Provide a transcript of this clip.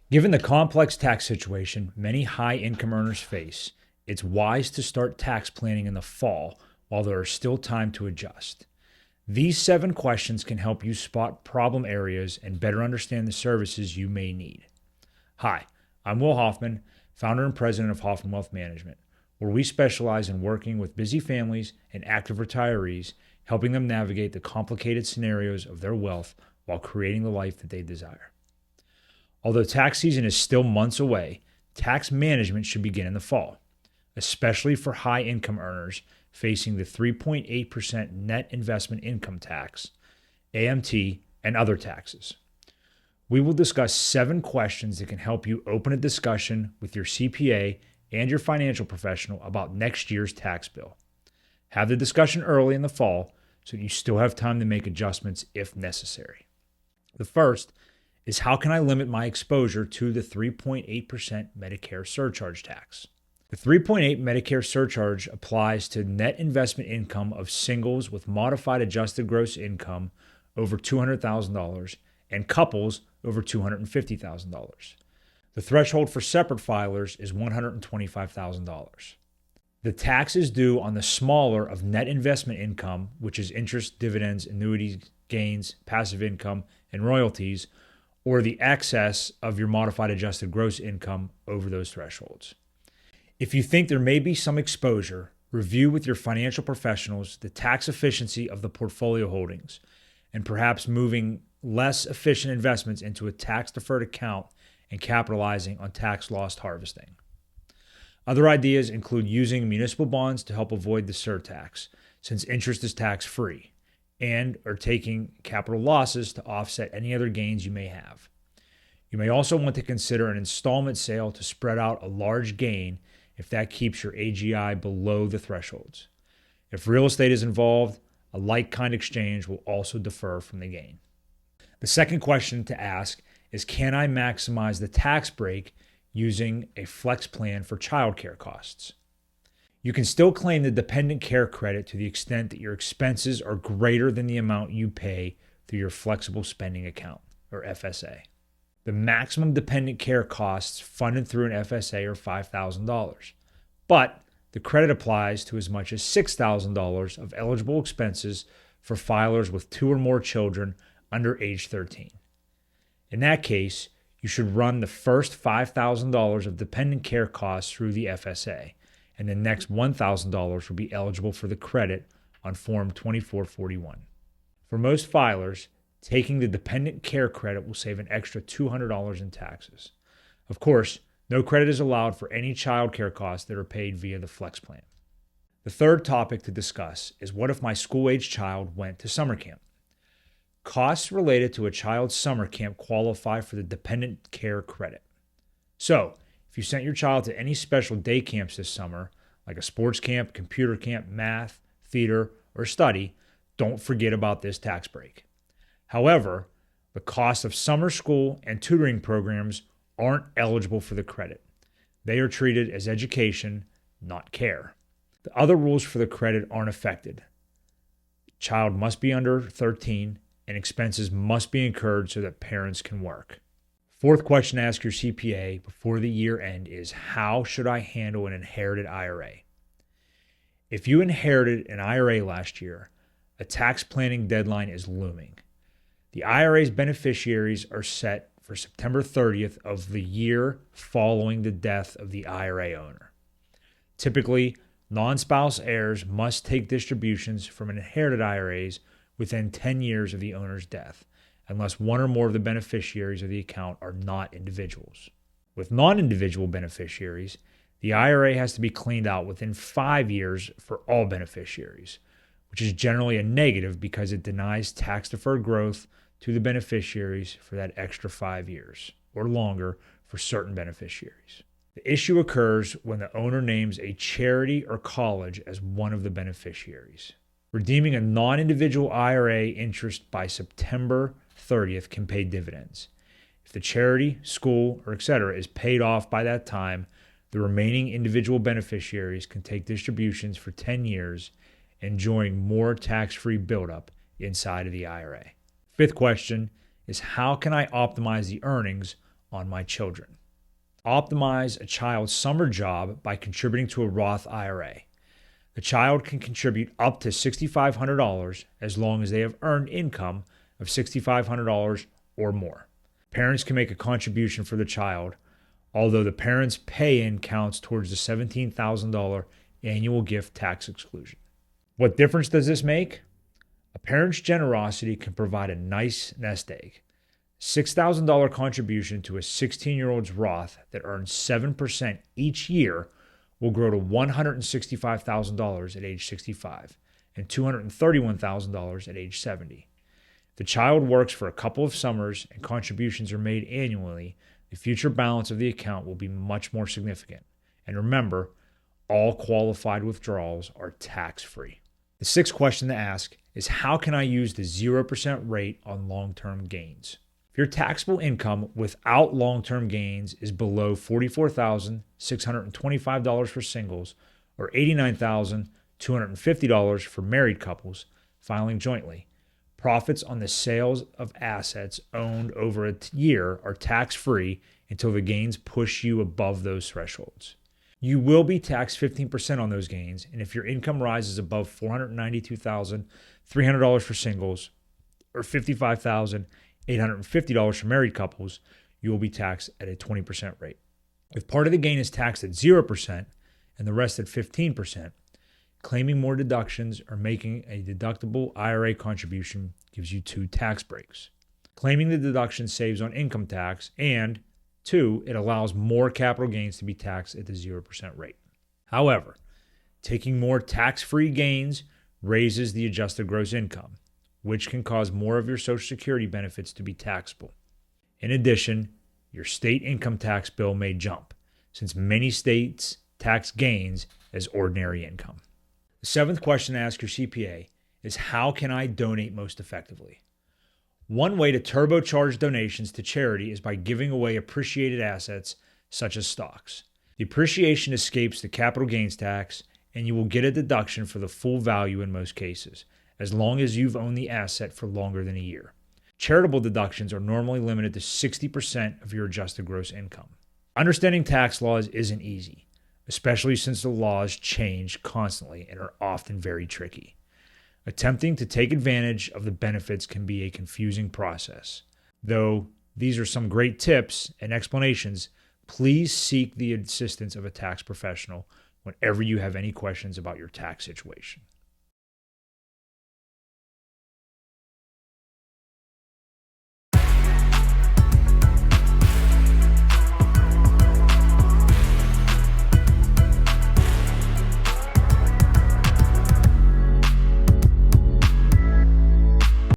Given the complex tax situation many high income earners face, it's wise to start tax planning in the fall while there is still time to adjust. These 7 questions can help you spot problem areas and better understand the services you may need. Hi, I'm Will Hoffman, founder and president of Hoffman Wealth Management, where we specialize in working with busy families and active retirees, helping them navigate the complicated scenarios of their wealth while creating the life that they desire. Although tax season is still months away, tax management should begin in the fall, especially for high income earners facing the 3.8% net investment income tax, AMT, and other taxes. We will discuss 7 questions that can help you open a discussion with your CPA and your financial professional about next year's tax bill. Have the discussion early in the fall so that you still have time to make adjustments if necessary. The first is, how can I limit my exposure to the 3.8% Medicare surcharge tax? The 3.8 Medicare surcharge applies to net investment income of singles with modified adjusted gross income over $200,000 and couples over $250,000. The threshold for separate filers is $125,000. The tax is due on the smaller of net investment income, which is interest, dividends, annuities, gains, passive income, and royalties, or the excess of your modified adjusted gross income over those thresholds. If you think there may be some exposure, review with your financial professionals the tax efficiency of the portfolio holdings and perhaps moving less efficient investments into a tax-deferred account and capitalizing on tax loss harvesting. Other ideas include using municipal bonds to help avoid the surtax, since interest is tax-free, and or taking capital losses to offset any other gains you may have. You may also want to consider an installment sale to spread out a large gain if that keeps your AGI below the thresholds. If real estate is involved, a like-kind exchange will also defer from the gain. The second question to ask is, can I maximize the tax break using a flex plan for childcare costs? You can still claim the dependent care credit to the extent that your expenses are greater than the amount you pay through your flexible spending account, or FSA. The maximum dependent care costs funded through an FSA are $5,000, but the credit applies to as much as $6,000 of eligible expenses for filers with 2 or more children under age 13. In that case, you should run the first $5,000 of dependent care costs through the FSA, and the next $1,000 will be eligible for the credit on Form 2441. For most filers, taking the dependent care credit will save an extra $200 in taxes. Of course, no credit is allowed for any child care costs that are paid via the Flex Plan. The third topic to discuss is, what if my school-age child went to summer camp? Costs related to a child's summer camp qualify for the dependent care credit. So, if you sent your child to any special day camps this summer, like a sports camp, computer camp, math, theater, or study, don't forget about this tax break. However, the cost of summer school and tutoring programs aren't eligible for the credit. They are treated as education, not care. The other rules for the credit aren't affected. The child must be under 13, and expenses must be incurred so that parents can work. Fourth question to ask your CPA before the year end is, how should I handle an inherited IRA? If you inherited an IRA last year, a tax planning deadline is looming. The IRA's beneficiaries are set for September 30th of the year following the death of the IRA owner. Typically, non-spouse heirs must take distributions from inherited IRAs within 10 years of the owner's death, unless one or more of the beneficiaries of the account are not individuals. With non-individual beneficiaries, the IRA has to be cleaned out within 5 years for all beneficiaries, which is generally a negative because it denies tax-deferred growth to the beneficiaries for that extra 5 years, or longer for certain beneficiaries. The issue occurs when the owner names a charity or college as one of the beneficiaries. Redeeming a non-individual IRA interest by September 30th can pay dividends. If the charity, school, or etc. is paid off by that time, the remaining individual beneficiaries can take distributions for 10 years, enjoying more tax-free buildup inside of the IRA. Fifth question is, how can I optimize the earnings on my children. Optimize a child's summer job by contributing to a Roth IRA. The child can contribute up to $6,500 as long as they have earned income of $6,500 or more. Parents can make a contribution for the child, although the parent's pay-in counts towards the $17,000 annual gift tax exclusion. What difference does this make? A parent's generosity can provide a nice nest egg. $6,000 contribution to a 16-year-old's Roth that earns 7% each year will grow to $165,000 at age 65 and $231,000 at age 70. If the child works for a couple of summers and contributions are made annually, the future balance of the account will be much more significant. And remember, all qualified withdrawals are tax-free. The sixth question to ask is, how can I use the 0% rate on long-term gains? If your taxable income without long-term gains is below $44,625 for singles or $89,250 for married couples filing jointly, profits on the sales of assets owned over a year are tax-free until the gains push you above those thresholds. You will be taxed 15% on those gains, and if your income rises above $492,300 for singles or $55,850 for married couples, you will be taxed at a 20% rate. If part of the gain is taxed at 0% and the rest at 15%, claiming more deductions or making a deductible IRA contribution gives you 2 tax breaks. Claiming the deduction saves on income tax, and 2, it allows more capital gains to be taxed at the 0% rate. However, taking more tax-free gains raises the adjusted gross income, which can cause more of your Social Security benefits to be taxable. In addition, your state income tax bill may jump, since many states tax gains as ordinary income. The seventh question to ask your CPA is, how can I donate most effectively? One way to turbocharge donations to charity is by giving away appreciated assets such as stocks. The appreciation escapes the capital gains tax, and you will get a deduction for the full value in most cases, as long as you've owned the asset for longer than a year. Charitable deductions are normally limited to 60% of your adjusted gross income. Understanding tax laws isn't easy, especially since the laws change constantly and are often very tricky. Attempting to take advantage of the benefits can be a confusing process. Though these are some great tips and explanations, please seek the assistance of a tax professional whenever you have any questions about your tax situation.